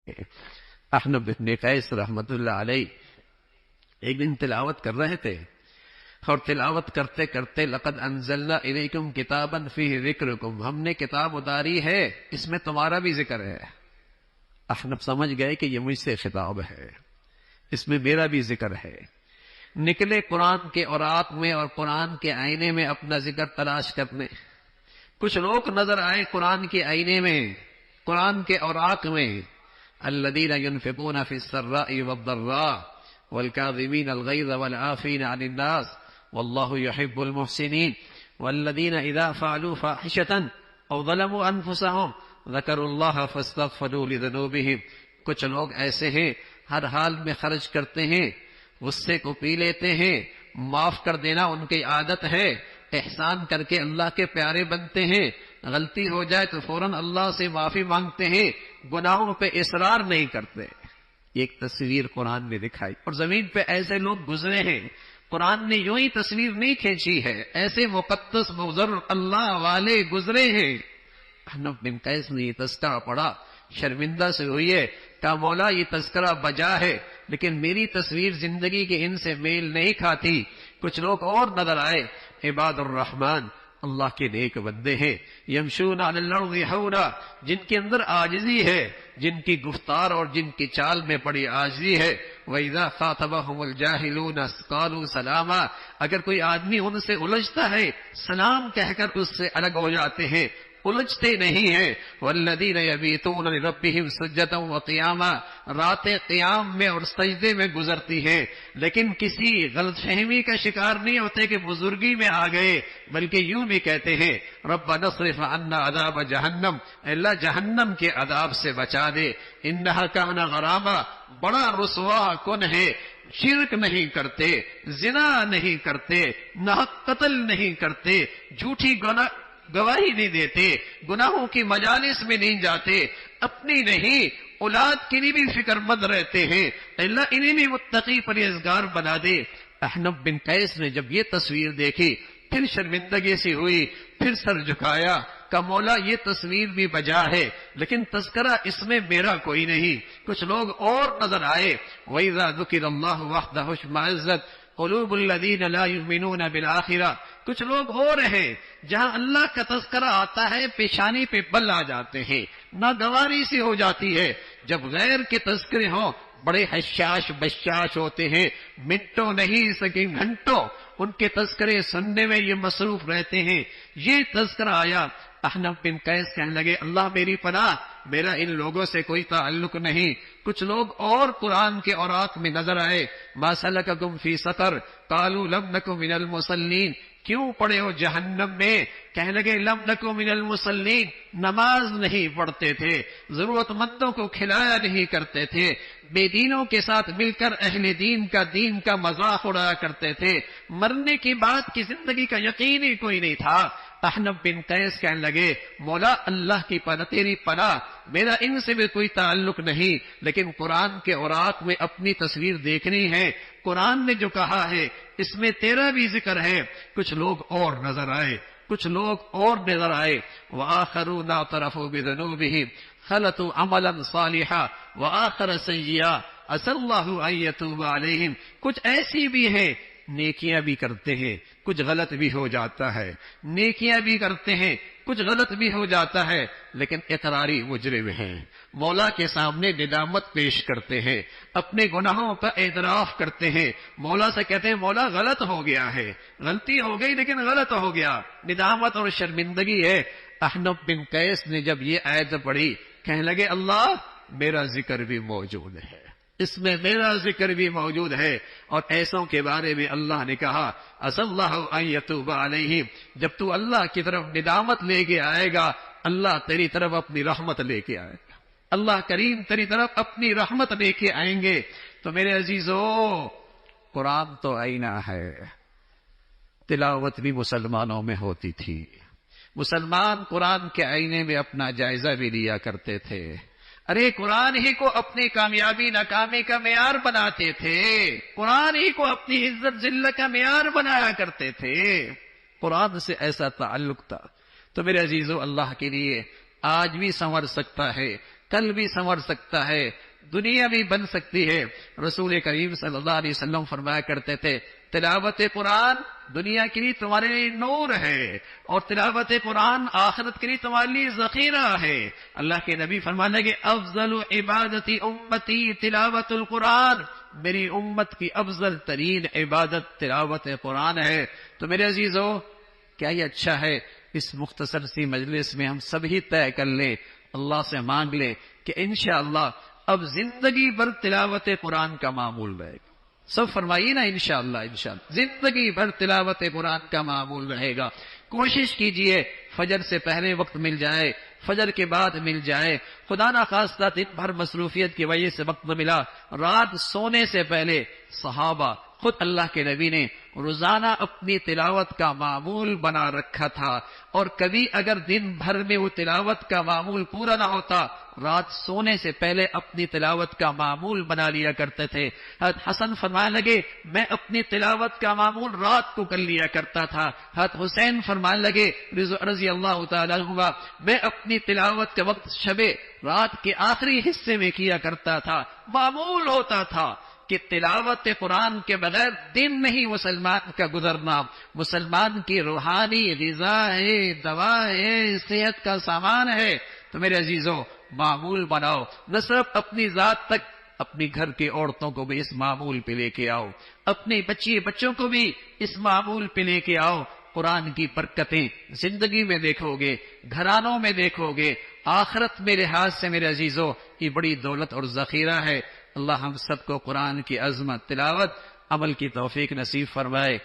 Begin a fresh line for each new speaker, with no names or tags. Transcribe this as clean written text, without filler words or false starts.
احنف بن قیس رحمت اللہ علیہ ایک دن تلاوت کر رہے تھے، اور تلاوت کرتے کرتے لقد انزلنا الیکم کتابا فیہ ذکرکم، ہم نے کتاب اتاری ہے اس میں تمہارا بھی ذکر ہے۔ احنف سمجھ گئے کہ یہ مجھ سے خطاب ہے، اس میں میرا بھی ذکر ہے۔ نکلے قرآن کے اوراق میں اور قرآن کے آئینے میں اپنا ذکر تلاش کرنے۔ کچھ لوگ نظر آئے قرآن کے آئینے میں، قرآن کے اوراق میں، الذین ينفقون فی السراء والضراء والکاظمین الغیظ والعافین عن الناس واللہ یحب المحسنین والذین اذا فعلوا فاحشة او ظلموا انفسهم ذکروا اللہ فاستغفروا لذنوبہم۔ کچھ لوگ ایسے ہیں ہر حال میں خرچ کرتے ہیں، غصے کو پی لیتے ہیں، معاف کر دینا ان کی عادت ہے، احسان کر کے اللہ کے پیارے بنتے ہیں، غلطی ہو جائے تو فوراً اللہ سے معافی مانگتے ہیں، گناہوں پہ اصرار نہیں کرتے۔ یہ ایک تصویر قرآن نے دکھائی، اور زمین پہ ایسے لوگ گزرے ہیں۔ قرآن نے یوں ہی تصویر نہیں کھینچی ہے، ایسے مقدس مضر اللہ والے گزرے ہیں۔ احنف بن قیس نے یہ تذکرہ پڑھا، شرمندہ سے ہوئی ہے، کہا مولا یہ تذکرہ بجا ہے لیکن میری تصویر زندگی کے ان سے میل نہیں کھاتی۔ کچھ لوگ اور نظر آئے، عباد الرحمن، اللہ کے نیک بندے ہیں، یمشون علی الارض ہونا، جن کے اندر عاجزی ہے، جن کی گفتار اور جن کی چال میں بڑی عاجزی ہے۔ وَإِذَا خَاطَبَهُمُ الْجَاهِلُونَ قَالُوا سَلَامًا، اگر کوئی آدمی ان سے الجھتا ہے سلام کہہ کر اس سے الگ ہو جاتے ہیں، الجھتے نہیں ہیں۔ والذین یبیتون لربہم سجدا وقیاما، راتیں قیام میں اور سجدے میں گزرتی ہیں، لیکن کسی غلط فہمی کا شکار نہیں ہوتے کہ بزرگی میں آ گئے، بلکہ یوں بھی کہتے ہیں ربنا اصرف عنا عذاب جہنم، اللہ جہنم کے عذاب سے بچا دے، انہا کان غراما، بڑا رسوا کن ہے۔ شرک نہیں کرتے، زنا نہیں کرتے، ناحق قتل نہیں کرتے، جھوٹی گواہی نہیں دیتے، گناہوں کی مجالس میں نہیں جاتے، اپنی نہیں اولاد کے لیے بھی فکر مند رہتے ہیں، اللہ انہیں بھی متقی پرہیزگار بنا دے۔ احنف بن قیس نے جب یہ تصویر دیکھی پھر شرمندگی سی ہوئی، پھر سر جھکایا کہ مولا یہ تصویر بھی بجا ہے لیکن تذکرہ اس میں میرا کوئی نہیں۔ کچھ لوگ اور نظر آئے، وَإِذَا ذُكِرَ اللَّهُ وَحْدَهُ اشْمَئَزَّتْ قُلُوبُ الَّذِينَ لَا يُؤْمِنُونَ بِالْآخِرَةِ، کچھ لوگ اور ہیں جہاں اللہ کا تذکرہ آتا ہے پیشانی پہ بل آ جاتے ہیں، ناگواری سی ہو جاتی ہے۔ جب غیر کے تذکرے ہوں بڑے حشاش بشاش ہوتے ہیں، منٹوں نہیں سکیں گھنٹوں ان کے تذکرے سننے میں یہ مصروف رہتے ہیں۔ یہ تذکرہ آیا، احنف بن قیس کہنے لگے اللہ میری پناہ، میرا ان لوگوں سے کوئی تعلق نہیں۔ کچھ لوگ اور قرآن کے اوراق میں نظر آئے، ما سلککم فی سقر قالوا لم نک من المصلین، کیوں پڑے ہو جہنم میں؟ کہنے لگے لم نکو من المصلین، نماز نہیں پڑھتے تھے، ضرورت مندوں کو کھلایا نہیں کرتے تھے، بے دینوں کے ساتھ مل کر اہل دین کا مذاق اڑایا کرتے تھے، مرنے کی بات کی زندگی کا یقین ہی کوئی نہیں تھا۔ احنف بن قیس کہنے لگے مولا اللہ کی پناہ، تیری پناہ، میرا ان سے بھی کوئی تعلق نہیں، لیکن قرآن کے اوراق میں اپنی تصویر دیکھنی ہے، قرآن نے جو کہا ہے اس میں تیرا بھی ذکر ہے۔ کچھ لوگ اور نظر آئے، کچھ لوگ اور نظر آئے، وآخرون اعترفوا بذنوبہم خلطوا عملا صالحا وآخر سیئا عسى اللہ ان یتوب علیہم، کچھ ایسی بھی ہیں نیکیاں بھی کرتے ہیں، کچھ غلط بھی ہو جاتا ہے، نیکیاں بھی کرتے ہیں، کچھ غلط بھی ہو جاتا ہے، لیکن اقراری مجرم ہیں، مولا کے سامنے ندامت پیش کرتے ہیں، اپنے گناہوں کا اعتراف کرتے ہیں، مولا سے کہتے ہیں مولا غلط ہو گیا ہے، غلطی ہو گئی لیکن غلط ہو گیا، ندامت اور شرمندگی ہے۔ احنف بن قیس نے جب یہ آیت پڑھی کہنے لگے اللہ میرا ذکر بھی موجود ہے، اس میں میرا ذکر بھی موجود ہے، اور ایسوں کے بارے میں اللہ نے کہا عسى اللہ ان یتوب علیہم، جب تو اللہ کی طرف ندامت لے کے آئے گا اللہ تیری طرف اپنی رحمت لے کے آئے گا، اللہ کریم تیری طرف اپنی رحمت لے کے آئیں گے۔ تو میرے عزیزو قرآن تو آئینہ ہے، تلاوت بھی مسلمانوں میں ہوتی تھی، مسلمان قرآن کے آئینے میں اپنا جائزہ بھی لیا کرتے تھے، ارے قرآن ہی کو اپنی کامیابی ناکامی کا معیار بناتے تھے، قرآن ہی کو اپنی عزت ذلت کا معیار بنایا کرتے تھے، قرآن سے ایسا تعلق تھا۔ تو میرے عزیزو اللہ کے لیے آج بھی سنور سکتا ہے، کل بھی سنور سکتا ہے، دنیا بھی بن سکتی ہے۔ رسول کریم صلی اللہ علیہ وسلم فرمایا کرتے تھے تلاوت قرآن دنیا کے لیے تمہارے لیے نور ہے، اور تلاوت قرآن آخرت کے لیے تمہارے لیے ذخیرہ ہے۔ اللہ کے نبی فرمانے لگے افضل عبادتی امتی تلاوت القرآن، میری امت کی افضل ترین عبادت تلاوت قرآن ہے۔ تو میرے عزیزو، کیا یہ اچھا ہے اس مختصر سی مجلس میں ہم سب ہی طے کر لیں، اللہ سے مانگ لیں کہ انشاءاللہ اب زندگی بھر تلاوت قرآن کا معمول رہے گا۔ سب فرمائیے نا انشاءاللہ، انشاءاللہ زندگی بھر تلاوت قرآن کا معمول رہے گا۔ کوشش کیجئے فجر سے پہلے وقت مل جائے، فجر کے بعد مل جائے، خدا نخواستہ دن بھر مصروفیت کی وجہ سے وقت نہ ملا، رات سونے سے پہلے صحابہ خود اللہ کے نبی نے روزانہ اپنی تلاوت کا معمول بنا رکھا تھا، اور کبھی اگر دن بھر میں وہ تلاوت کا معمول پورا نہ ہوتا، رات سونے سے پہلے اپنی تلاوت کا معمول بنا لیا کرتے تھے۔ حضرت حسن فرمانے لگے میں اپنی تلاوت کا معمول رات کو کر لیا کرتا تھا۔ حضرت حسین فرمانے لگے رضی اللہ تعالیٰ عنہ میں اپنی تلاوت کے وقت شب رات کے آخری حصے میں کیا کرتا تھا۔ معمول ہوتا تھا کہ تلاوت قرآن کے بغیر دن نہیں مسلمان کا گزرنا، مسلمان کی روحانی غذا ہے، دوا ہے، صحت کا سامان ہے۔ تو میرے عزیزوں، معمول بناؤ، نہ صرف اپنی ذات تک، اپنی گھر کی عورتوں کو بھی اس معمول پہ لے کے آؤ، اپنے بچوں کو بھی اس معمول پہ لے کے آؤ۔ قرآن کی برکتیں زندگی میں دیکھو گے، گھرانوں میں دیکھو گے، آخرت میں لحاظ سے میرے عزیزوں یہ بڑی دولت اور ذخیرہ ہے۔ اللہ ہم سب کو قرآن کی عظمت، تلاوت، عمل کی توفیق نصیب فرمائے۔